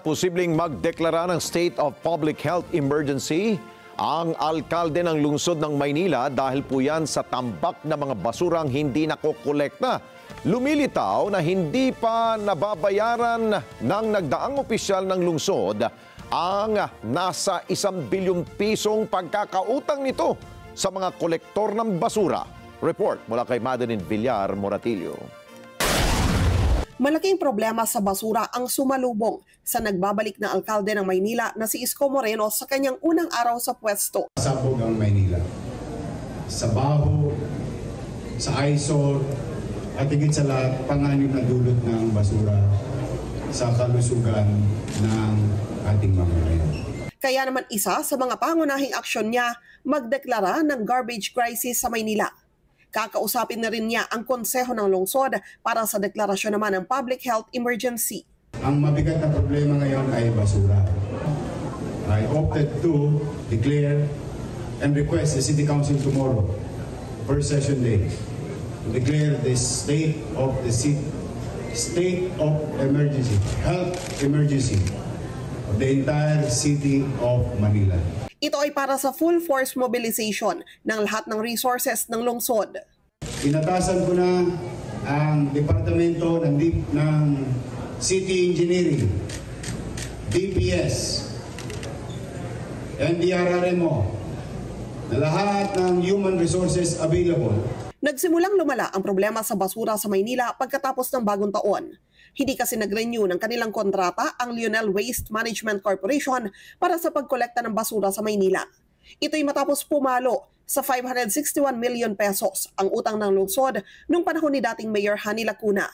posibleng magdeklara ng State of Public Health Emergency ang alkalde ng lungsod ng Maynila dahil po yan sa tambak na mga basurang hindi nakokolekta. Lumilitaw na hindi pa nababayaran ng nagdaang opisyal ng lungsod ang nasa 1 bilyong pisong pagkakautang nito sa mga kolektor ng basura. Report mula kay Madeline Villar Moratillo. Malaking problema sa basura ang sumalubong sa nagbabalik na alkalde ng Maynila na si Isko Moreno sa kanyang unang araw sa pwesto. Sabog ang Maynila. Sa baho, sa eyesore, at higit sa lahat, panganib na dulot ng basura sa kalusugan ng ating mamamayan. Kaya naman isa sa mga pangunahing aksyon niya, magdeklara ng garbage crisis sa Maynila. Kakausapin na rin niya ang konseho ng lungsod para sa deklarasyon naman ng public health emergency. Ang mabigat na problema ngayon ay basura. I opted to declare and request the City Council tomorrow, first session day, to declare the state of emergency, health emergency of the entire city of Manila. Ito ay para sa full force mobilization ng lahat ng resources ng lungsod. Inatasan ko na ang Departamento ng City Engineering, DPS, NDRRMO, na lahat ng human resources available. Nagsimulang lumala ang problema sa basura sa Maynila pagkatapos ng bagong taon. Hindi kasi nag-renew ng kanilang kontrata ang Lionel Waste Management Corporation para sa pagkolekta ng basura sa Maynila. Ito'y matapos pumalo sa 561 million pesos ang utang ng lungsod noong panahon ni dating Mayor Hani Lacuna.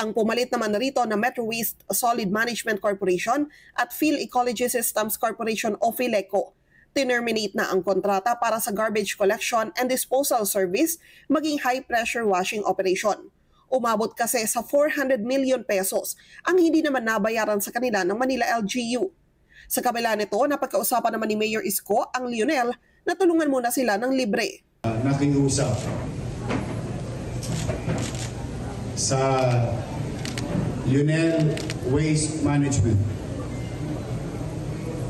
Ang pumalit naman narito na Metro Waste Solid Management Corporation at Phil Ecology Systems Corporation o Phileco. Terminate na ang kontrata para sa garbage collection and disposal service maging high-pressure washing operation. Umabot kasi sa 400 million pesos ang hindi naman nabayaran sa kanila ng Manila LGU. Sa kabila nito, napagkausapan naman ni Mayor Isko ang Lionel na tulungan muna sila ng libre. Nakiusap sa Lionel Waste Management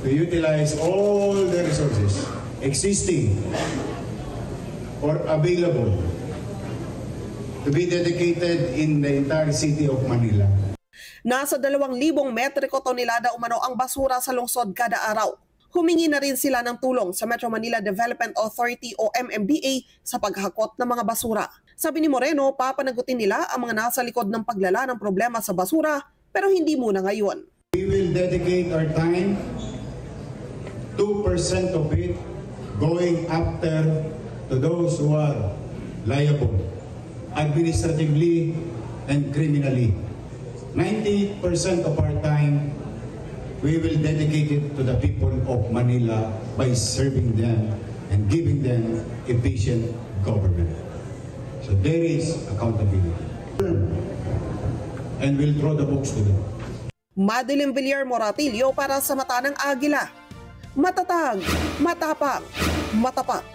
to utilize all the resources existing or available to be dedicated in the entire city of Manila. Nasa 2,000 metriko tonelada umano ang basura sa lungsod kada araw. Humingi na rin sila ng tulong sa Metro Manila Development Authority o MMDA sa paghakot ng mga basura. Sabi ni Moreno, papanagutin nila ang mga nasa likod ng paglala ng problema sa basura pero hindi muna ngayon. We will dedicate our time, 2% of it going after to those who are liable administratively and criminally. 90% of our time, we will dedicate it to the people of Manila by serving them and giving them efficient government. So there is accountability. And we'll throw the books to them. Madeline Villar Moratillo para sa Mata ng Agila. Matatag, matapang, matapat.